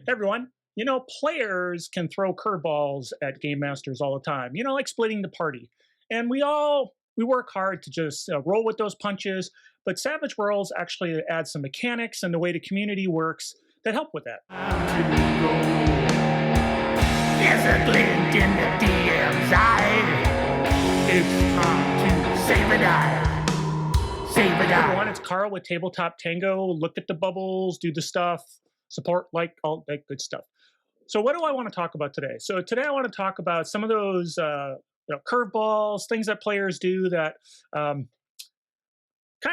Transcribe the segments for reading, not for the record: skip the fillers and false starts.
Everyone, players can throw curveballs at game masters all the time, like splitting the party. And we work hard to just roll with those punches, but Savage Worlds actually adds some mechanics and the way the community works that help with that. There's a glint in the DM's eye. It's time to save a die. Save a Hey die. everyone, it's Carl with Tabletop Tango. Look at the bubbles, do the stuff, support, like all that good stuff. So what do I want to talk about today? So today I want to talk about some of those curveballs, things that players do that kind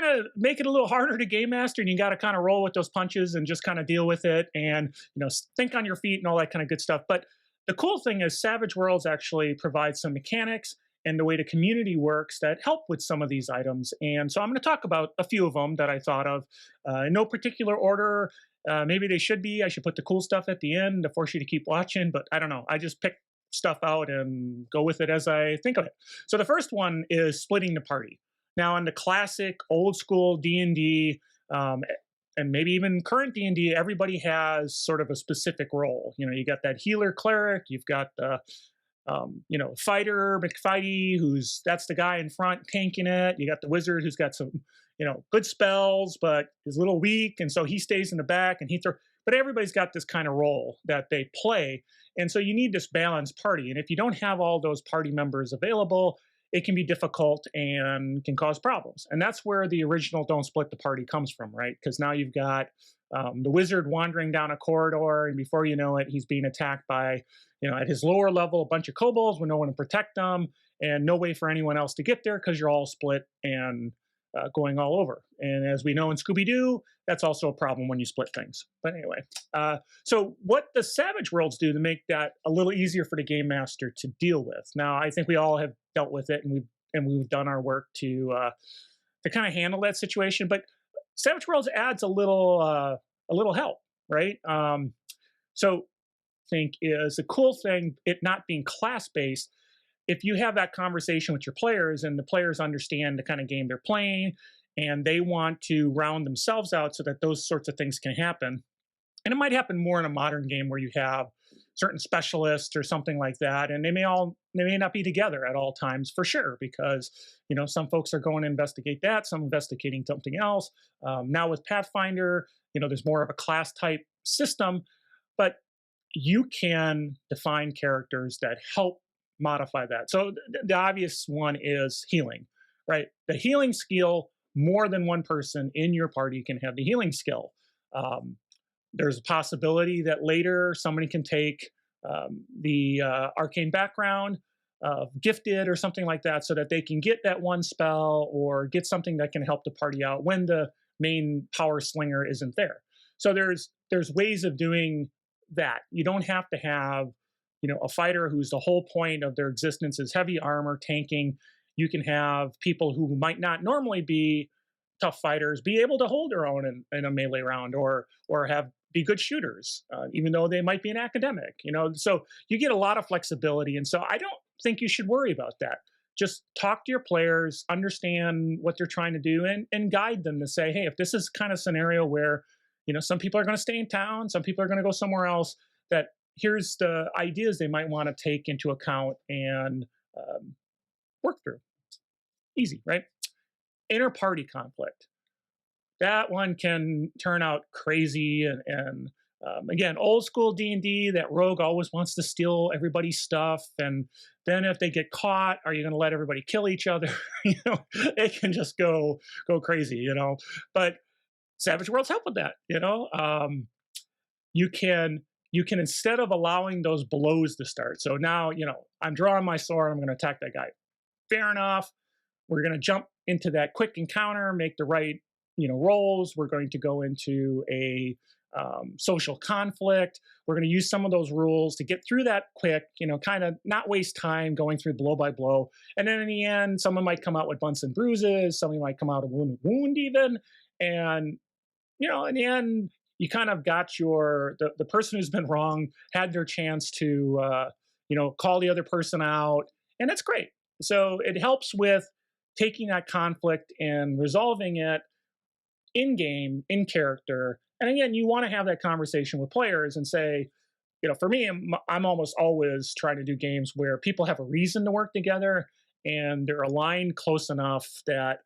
of make it a little harder to game master, and you got to kind of roll with those punches and just kind of deal with it, and think on your feet and all that kind of good stuff. But the cool thing is Savage Worlds actually provides some mechanics and the way the community works that help with some of these items. And so I'm going to talk about a few of them that I thought of in no particular order. Maybe they should be. I should put the cool stuff at the end to force you to keep watching, but I don't know. I just pick stuff out and go with it as I think of it. So the first one is splitting the party. Now, in the classic old school D&D, and maybe even current D&D, everybody has sort of a specific role. You got that healer cleric, you've got the fighter McFighty, that's the guy in front tanking it. You got the wizard who's got some good spells, but is a little weak, and so he stays in the back and but everybody's got this kind of role that they play, and so you need this balanced party. And if you don't have all those party members available, it can be difficult and can cause problems. And that's where the original Don't Split the Party comes from, right? Because now you've got the wizard wandering down a corridor, and before you know it, he's being attacked by, at his lower level, a bunch of kobolds with no one to protect them, and no way for anyone else to get there because you're all split and going all over. And as we know in Scooby-Doo, that's also a problem when you split things. But anyway, so what the Savage Worlds do to make that a little easier for the game master to deal with. Now, I think we all have dealt with it, and we've done our work to kind of handle that situation. But Savage Worlds adds a little help, right? So I think is the cool thing, it not being class-based. If you have that conversation with your players and the players understand the kind of game they're playing and they want to round themselves out so that those sorts of things can happen, and it might happen more in a modern game where you have certain specialists or something like that, and they may not be together at all times for sure, because some folks are going to investigate that, some investigating something else. Now with Pathfinder, there's more of a class type system, but you can define characters that help modify that. So the obvious one is healing, right? The healing skill, more than one person in your party can have the healing skill. There's a possibility that later somebody can take the arcane background of gifted or something like that, so that they can get that one spell or get something that can help the party out when the main power slinger isn't there. So there's ways of doing that. You don't have to have a fighter whose the whole point of their existence is heavy armor tanking. You can have people who might not normally be tough fighters be able to hold their own in a melee round, or be good shooters, even though they might be an academic. So you get a lot of flexibility, and so I don't think you should worry about that. Just talk to your players, understand what they're trying to do, and guide them to say, hey, if this is kind of scenario where some people are going to stay in town, some people are going to go somewhere else, that here's the ideas they might want to take into account and work through. Easy, right? Inter-party conflict. That one can turn out crazy, and again, old school D&D, that rogue always wants to steal everybody's stuff, and then if they get caught, are you going to let everybody kill each other? It can just go crazy, But Savage Worlds help with that, you can, instead of allowing those blows to start. So now, I'm drawing my sword, I'm going to attack that guy. Fair enough. We're going to jump into that quick encounter, make the right, rolls. We're going to go into a social conflict. We're going to use some of those rules to get through that quick, kind of not waste time going through blow by blow. And then in the end, someone might come out with bumps and bruises. Somebody might come out with a wound even. And, in the end, you kind of got the person who's been wrong had their chance to, call the other person out. And that's great. So it helps with taking that conflict and resolving it in game, in character, And again, you want to have that conversation with players and say, for me, I'm almost always trying to do games where people have a reason to work together and they're aligned close enough that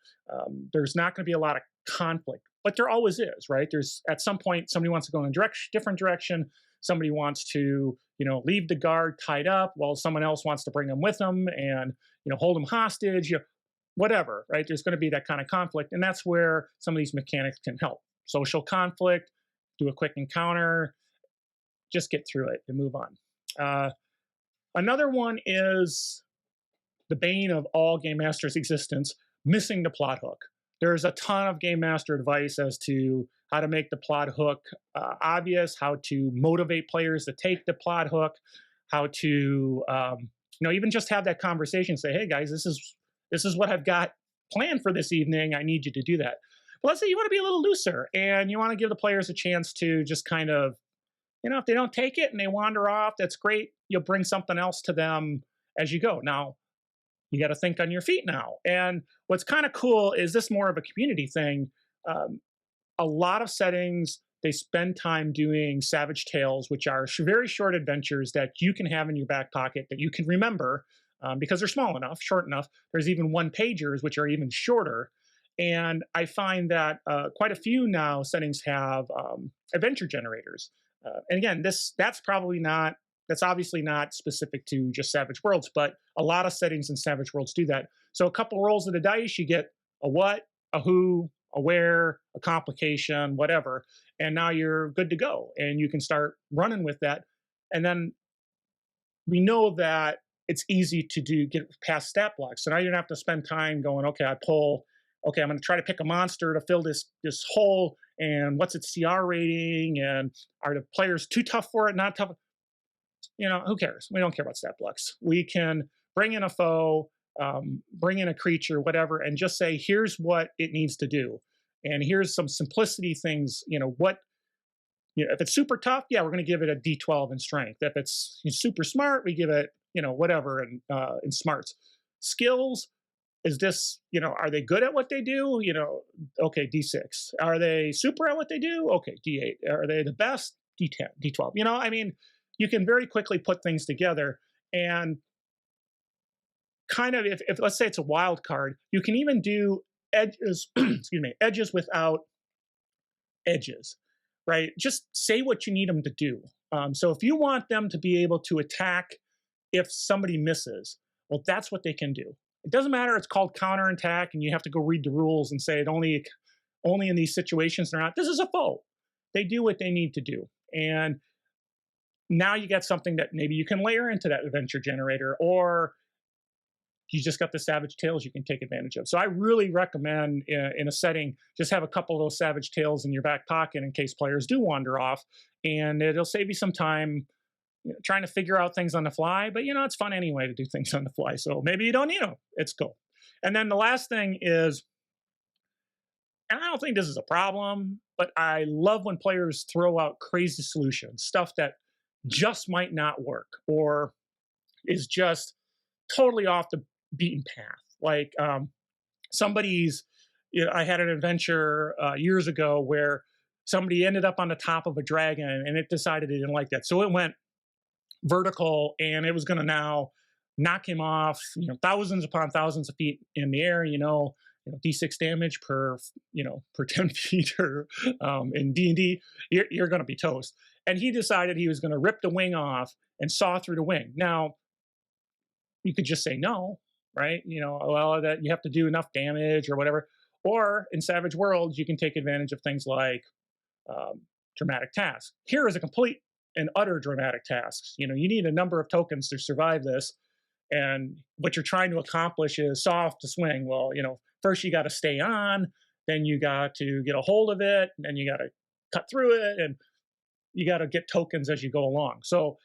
there's not going to be a lot of conflict. But there always is, right? There's at some point somebody wants to go in a different direction. Somebody wants to, leave the guard tied up while someone else wants to bring them with them and, hold them hostage. Whatever, right? There's going to be that kind of conflict, and that's where some of these mechanics can help. Social conflict, do a quick encounter, just get through it and move on. Another one is the bane of all game masters' existence: missing the plot hook. There's a ton of game master advice as to how to make the plot hook obvious, how to motivate players to take the plot hook, how to even just have that conversation. Say, hey guys, this is what I've got planned for this evening. I need you to do that. But let's say you want to be a little looser and you want to give the players a chance to just kind of, if they don't take it and they wander off, that's great. You'll bring something else to them as you go. Now, you got to think on your feet now. And what's kind of cool is this more of a community thing. A lot of settings, they spend time doing Savage Tales, which are very short adventures that you can have in your back pocket that you can remember because they're small enough, short enough. There's even one-pagers, which are even shorter. And I find that quite a few now settings have adventure generators. And again, that's obviously not specific to just Savage Worlds, but a lot of settings in Savage Worlds do that. So a couple rolls of the dice, you get a what, a who, a where, a complication, whatever, and now you're good to go. And you can start running with that. And then we know that it's easy to get past stat blocks. So now you don't have to spend time going, okay, I'm going to try to pick a monster to fill this hole, and what's its CR rating, and are the players too tough for it, not tough? Who cares? We don't care about stat blocks. We can bring in a foe, bring in a creature, whatever, and just say, here's what it needs to do. And here's some simplicity things, if it's super tough, yeah, we're going to give it a D12 in strength. If it's super smart, we give it, whatever in smarts. Skills, is this, are they good at what they do? Okay, D6. Are they super at what they do? Okay, D8. Are they the best? D10, D12. You can very quickly put things together, and kind of, if let's say it's a wild card, you can even do edges, edges without edges, right? Just say what you need them to do. So if you want them to be able to attack if somebody misses, well, that's what they can do. It doesn't matter. It's called counterattack, and you have to go read the rules and say it only in these situations. They're not. This is a foe. They do what they need to do, and now you get something that maybe you can layer into that adventure generator, or you just got the Savage Tales you can take advantage of. So I really recommend in a setting, just have a couple of those Savage Tales in your back pocket in case players do wander off, and it'll save you some time trying to figure out things on the fly. But it's fun anyway to do things on the fly. So maybe you don't need them. It's cool. And then the last thing is, and I don't think this is a problem, but I love when players throw out crazy solutions, stuff that just might not work or is just totally off the beaten path. Like I had an adventure years ago where somebody ended up on the top of a dragon and it decided it didn't like that. So it went vertical, and it was going to now knock him off, thousands upon thousands of feet in the air, D6 damage per 10 feet, or in D&D, you're going to be toast. And he decided he was going to rip the wing off and saw through the wing. Now, you could just say no, right? That you have to do enough damage or whatever. Or in Savage Worlds, you can take advantage of things like dramatic tasks. Here is a complete and utter dramatic tasks. You need a number of tokens to survive this, and what you're trying to accomplish is saw off the swing. Well, first you got to stay on, then you got to get a hold of it, and then you got to cut through it, and you got to get tokens as you go along. So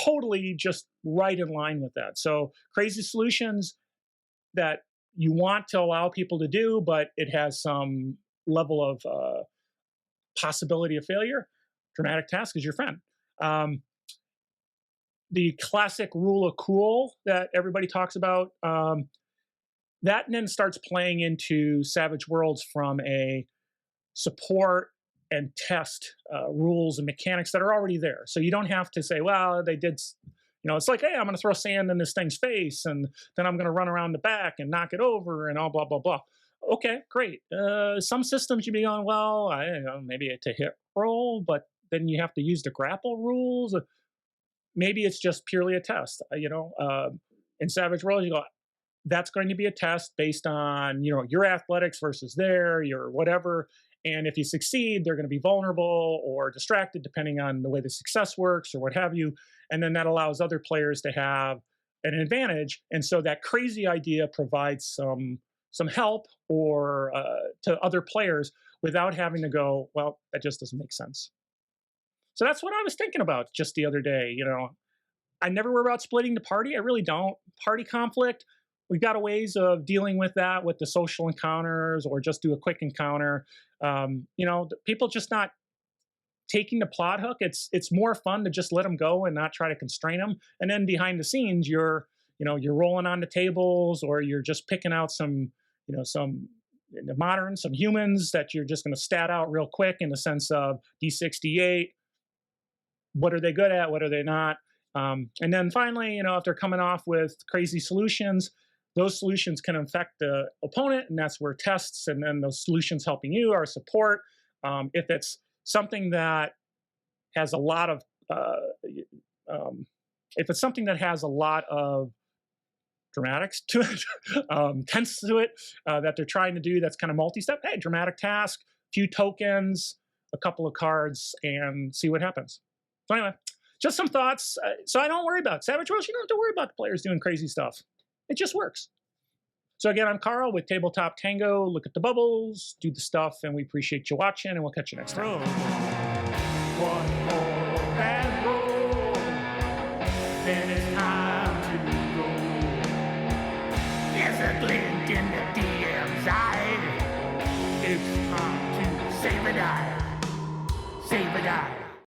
totally just right in line with that. So crazy solutions that you want to allow people to do, but it has some level of possibility of failure. Dramatic task is your friend. The classic rule of cool that everybody talks about, that then starts playing into Savage Worlds from a support and test rules and mechanics that are already there. So you don't have to say, well, they did. It's like, hey, I'm going to throw sand in this thing's face, and then I'm going to run around the back and knock it over, and all blah blah blah. Okay, great. Some systems you be going, well, I don't know, maybe it's a hit roll, but then you have to use the grapple rules. Maybe it's just purely a test. In Savage Worlds, you go, that's going to be a test based on your athletics versus your whatever. And if you succeed, they're going to be vulnerable or distracted depending on the way the success works or what have you. And then that allows other players to have an advantage. And so that crazy idea provides some help or to other players without having to go, well, that just doesn't make sense. So that's what I was thinking about just the other day. I never worry about splitting the party. I really don't. Party conflict, we've got a ways of dealing with that with the social encounters or just do a quick encounter. People just not taking the plot hook. It's more fun to just let them go and not try to constrain them. And then behind the scenes, you're rolling on the tables, or you're just picking out some some humans that you're just going to stat out real quick in the sense of D6, D8. What are they good at? What are they not? And then finally, if they're coming off with crazy solutions, those solutions can affect the opponent, and that's where tests and then those solutions helping you are support. If it's something that has a lot of, dramatics to it, tense to it, that they're trying to do, that's kind of multi-step. Hey, dramatic task, few tokens, a couple of cards, and see what happens. So anyway, just some thoughts. So I don't worry about Savage Worlds. You don't have to worry about the players doing crazy stuff. It just works. So again, I'm Carl with Tabletop Tango. Look at the bubbles, do the stuff, and we appreciate you watching, and we'll catch you next time. One more bad roll, then it's time to go. There's a glint in the DM's eye. It's time to save a die. Save a die.